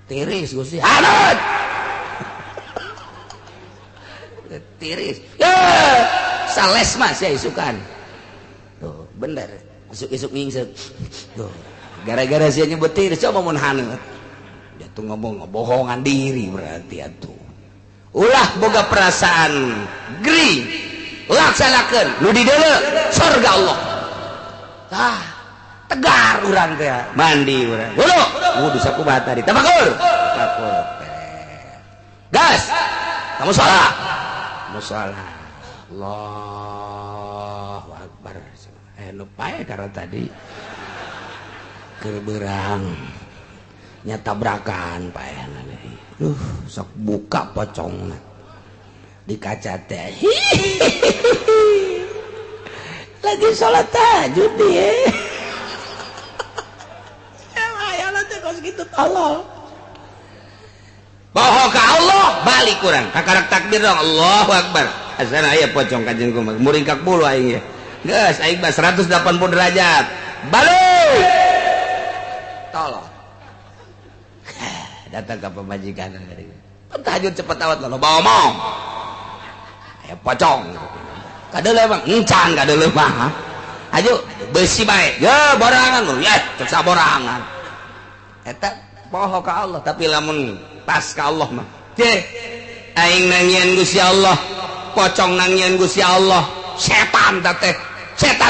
tiris Gusti hanut tiris ya sales mah saya isukan tuh bener isuk-isuk ngingsek tuh gara-gara saya nyebut tiris coba mun hanut dia tuh ngomong bohongan diri berarti atuh ulah boga perasaan gering laksanakeun nu di deuleu surga Allah tegar urang teh mandi urang dulu wudu sakumaha tadi tafakur gas kamu salat Allahu Akbar nu pae karena tadi keberang nya tabrakan pae sok buka pocongna di kaca teh lagi sholat tahajud dia ayana teh kos gitu tolol bohong ke Allah balik kurang kakarak takbir dong Allahu Akbar asana aya pocong kanjeng kumaha muringkak bulu aing ya geus aing mah 180 derajat balik tolol datang ke pemajikan tadi tahajud cepet awat lo ngomong aya pocong kadeuleu emang encan kadeuleu mah ayo besi bae ya borangan lo ya cek saborangan eta poho ka Allah tapi lamun pas ka Allah mah teh aing nangieun Gusti Allah pocong nangieun Gusti Allah setan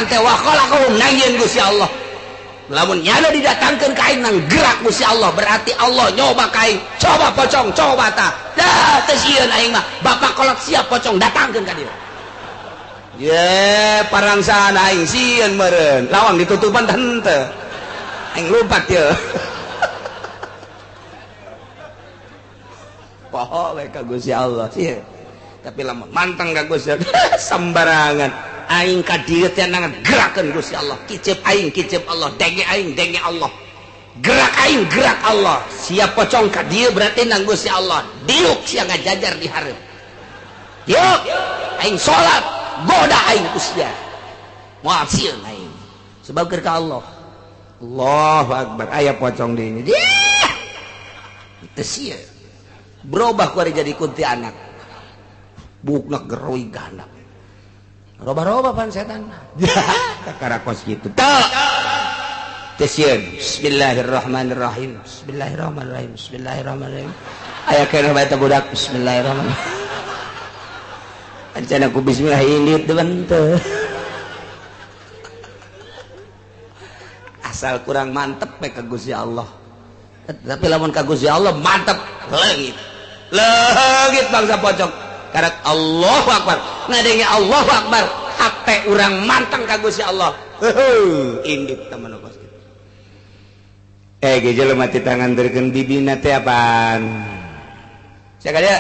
teh waqalakum nangieun Gusti Allah lamun nyana didatangkeun ka aing nang gerak Gusti Allah berarti Allah nyoba ka aing coba pocong coba tah dah teh sieun aing mah bapak kolot siap pocong datangkeun ka dieu ye parangsaan aing sieun meureun lawang ditutupan henteu aing lompat ye poho we ka Gusti Allah sieun tapi lamun manteng ka Gusti sembarangan aing ka dieu teh nang gerakeun Gusti Allah kicep aing kicep Allah denge aing denge Allah gerak aing gerak Allah siap pocong ka dieu berarti nang Gusti Allah diuk sia ngajajar di hareup diuk aing salat goda aing kusya moal sieun aing sebab keur ka Allah Allahu Akbar aya pocong di dieu teu sieun berubah ku jadi kunti anak bukna geroy gana roba-roba pan setan karakos gitu tak tesieun bismillahirrahmanirrahim bismillahirrahmanirrahim bismillahirrahmanirrahim aya kana baca budak bismillahirrahmanirrahim ancana ku bismillah indit deuen teu asal kurang mantep we ka Gusti Allah tapi lamun ka Gusti Allah mantep leungit bangsa pocong karat Allahu Akbar ngadenge Allahu Akbar hate urang manteng ka Gusti Allah indit teman kos kitu ge jelema ti tanganterkeun bibina teh apaan sakadea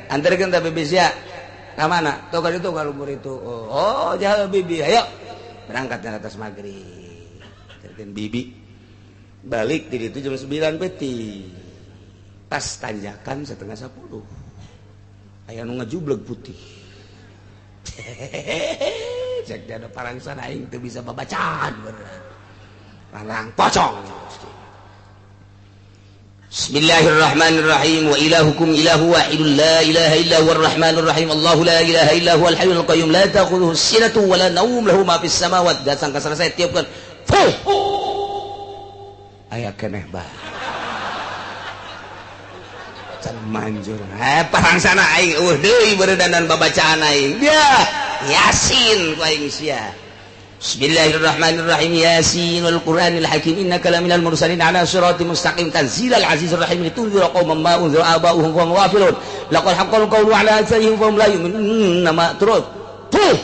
anterkeun teh bibi sia ka mana tuh ka ditu ka lumur itu oh jahal bibi ayo berangkat di atas maghrib anterkeun bibi balik di ditu jam 9 peti pas tanjakan 9:30 aya nu ngajubleg putih cek ada parangsan aing teu bisa babacaan beneran larang pocong Bismillahirrahmanirrahim wa ilahukum ilahu wahidun la ilaha illa huwar rahmanur rahim Allahu la ilaha illa huwal hayyul qayyum la ta'khudhuhu sinatun wa la nawm lahu ma fis samawati datang ka selesai tiupkeun fuh aya keneh bah manjur parangsana aing deui beredanan babacaan aing dia yasin ku aing sia bismillahirrahmanirrahim yasin wal qur'anil hakim innaka laminal mursalin ala siratim mustaqim tanzilal azizir rahim litunzira qauman ma unzira aba'uhum wa hum ghafilun laqad haqqal qawlu ala aktharihim fa hum la yu'minun ma turut tuh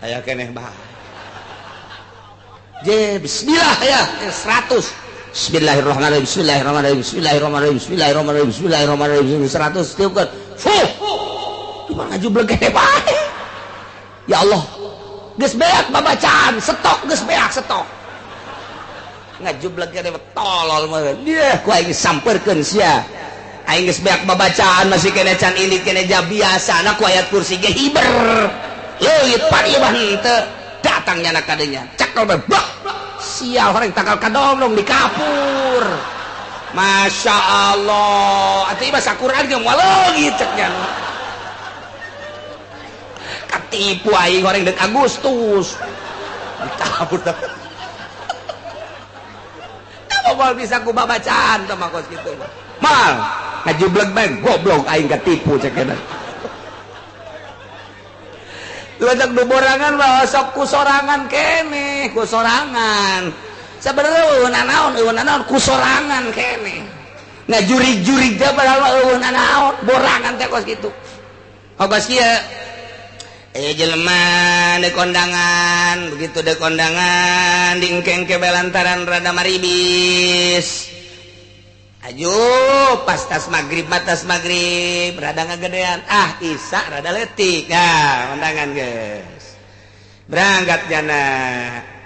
aya keneh bah je bismillah ya 100 Bismillahirrahmanirrahim Bismillahirrahmanirrahim Bismillahirrahmanirrahim Bismillahirrahmanirrahim Bismillahirrahmanirrahim 100 tiupkeun fuh cuma ngajubleg gede bae ya Allah geus beak babacaan stok geus beak stok ngajubleg gede tolol meureun dia ku aing sampeurkeun sia aing geus beak babacaan masih kene can ini kene ja biasana ku ayat kursi ge hiber leuwit parieuh henteu datang nyana kadenya cak bak sial orang tanggal kadong di kapur. Masya Allah atuh bahasa Quran ge moal leungit cek nya katipu aing goreng dek Agustus di kapur teh moal bisa ku babacaan teh mah kos kitu mal ngajubleg bae goblok aing katipu cek nya Lajak du borangan mah sok kusorangan keneh kusorangan sebenarnya eueuh naon kusorangan kene ngajurig-jurig teh padahal eueuh naon borangan teh kos kitu hogos kieu jelema dek kondangan begitu dek kondangan diengke-engke belantaran rada maribis aju pas tas maghrib rada ngagedean isa rada letik kondangan guys berangkat jana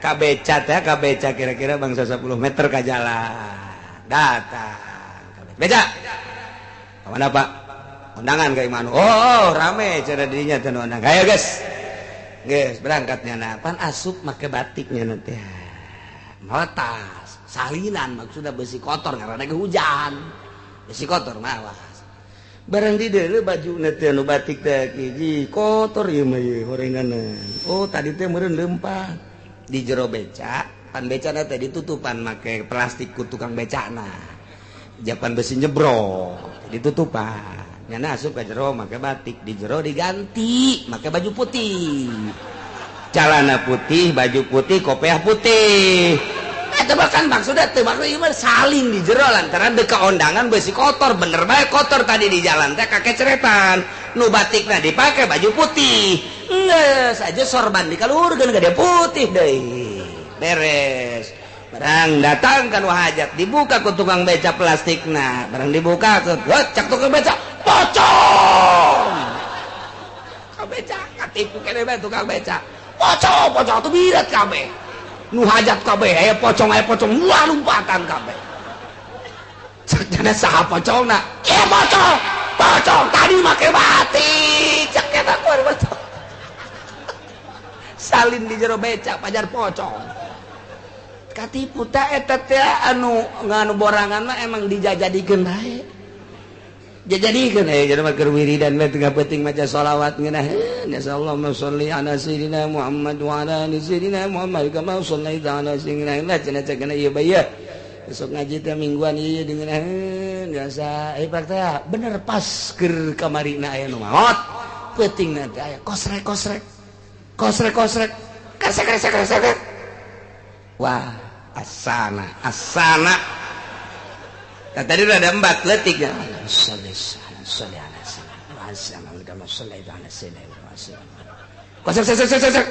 kabeca teh kabeca kira-kira bangsa 10 meter ke jalan datang beca kemana pak kondangan kayak mana oh rame cara dirinya teh kondangan ayo guys berangkatnya nah pan asup make batiknya nanti tas salinan maksudnya besi kotor karena ada hujan besi kotor mawas barang di deuleu baju nanti anu batik teh hiji kotor ieu mah horenganan oh tadi teh meureun lempang di jero beca pan becana teh ditutupan make plastik ku tukang becana japan besi nyebrok ditutupan nyana asup ka jero make batik di jero diganti make baju putih celana putih baju putih kopiah putih eta bahkan maksudnya teh maksudnya salin di jero lantaran deuk ka ondangan besi kotor bener bae kotor tadi di jalan teh kakeceretan nu batikna dipake baju putih geus aja sorban dikaluhurkeun gede putih deui beres barang datang kan wahajat dibuka ku tukang beca plastikna barang dibuka ke cak tukang beca pocong ka beca katipu kene bae tukang beca pocong tuh birat kabeh nu hajat kabeh aya pocong wah lumpatan kabeh cak jana saha pocongna pocong tadi make batik cak eta pocong salin di jero beca pajar pocong katipu teh eta teh anu nganu borangan mah emang dijajadikeun bae jajadikeun jadi mah keur wiridan we tengah penting maca shalawat ngeunah ya sallallahu sholli ala sayyidina Muhammad wa ala ali sayyidina Muhammad kama shallaita ala sayyidina Muhammad cenah cekeuna ieu bae besok ngaji teh mingguan ieu dengeunah biasa ibarat teh bener pas keur kamarina aya nu maot pentingna teh aya kosrek kresek wah asana tadi rada embat letik ya kosrek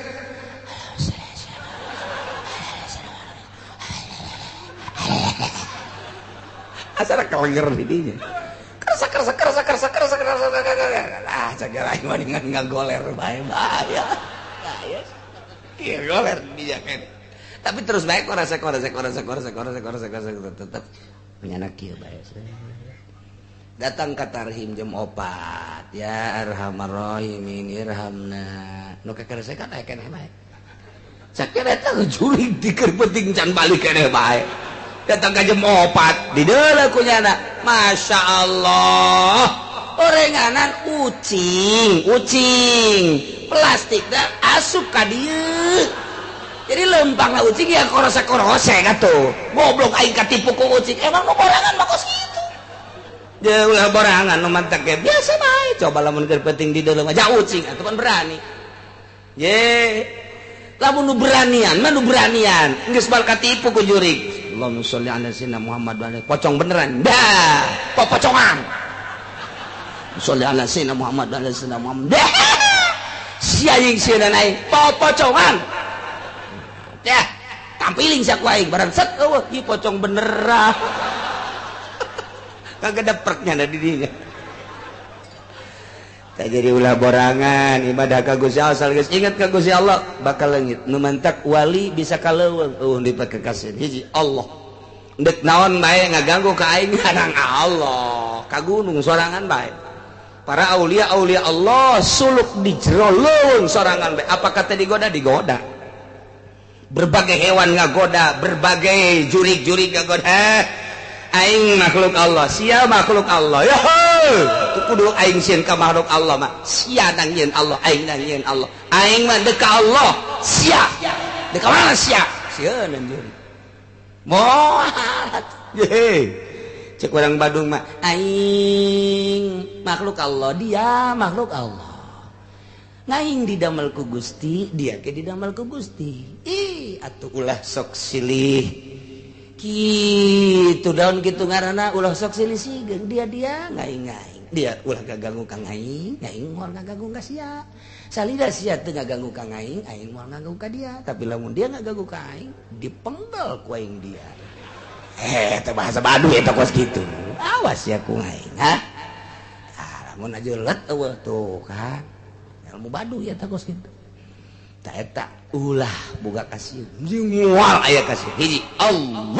asana kelenger didinya kresek cagak aing mah dengan ngagoler bae ya iya goler dia kan tapi terus baik korasek tetap punya anak kieu bae datang ka tarhim jam 4 ya arhamar rahimin irhamna nu kakeresekan aya keneh bae sakeneh teh jurig dikeur penting can balik keneh bae datang ka jam 4 dideuleu ku nyana masya Allah orenganan ucing plastik dah asup ka dieu jadi lempang lah ucing ya korose atuh goblok aing katipu ku ucing emang nu borangan mah kos kitu dia ulah borangan nu mantek ge biasa bae coba lamun keur penting di dalam aja ucing atuh pan berani ye lamun nu beranian geus bal katipu ku jurig Allahumma sholli ala sayyidina Muhammad wa ala pocong beneran dah pocongan sholli ala sayyidina Muhammad wa ala sayyidina Muhammad siaing sieuna aing pocongan ya tampiling sak aing barang set eueuh ieu pocong beneran kagak depreknya ada di dinya tak jadi ulah borangan ibadah ka Gusti Allah geus inget ka Gusti Allah bakal leungit nu mantak wali bisa kaleuweung di pakekaseun hiji Allah dek naon bae ngaganggu ka aing ngarang Allah ka gunung sorangan bae para aulia Allah suluk di jero leuweung sorangan bae apa kata digoda berbagai hewan ngagoda, berbagai jurik-jurik ngagoda. Aing makhluk Allah, sia makhluk Allah. Ya tu kudu aing sieun ka makhluk Allah mah. Sia nang ieun Allah, aing nang ieun Allah. Aing mah deuk ka Allah, sia. Deuk ka mana sia? Sieun anjeun. Moal. Ye. Cek orang Badung mah aing makhluk Allah, dia makhluk Allah. Ngaing didamel ku Gusti, dia ke didamel ku Gusti. Ih, atuh ulah sok silih. Kitu daun kitu ngaranna ulah sok silih sigeung dia ngaing-ngaing. Dia ulah gaganggu ka aing moal ngaganggu ka sia. Salida sia teu ngaganggu ka aing moal ngaganggu ka dia. Tapi lamun dia ngaganggu ka aing, dipenggal ku aing dia. Teu bahasa Baduy eta kos kitu. Awas ya ku aing, ha. Lamun ajeuleuh eueuh tuh kan. Ilmu Baduy eta kos kitu. Tak eta ulah boga kasih moal aya kasih hiji Allah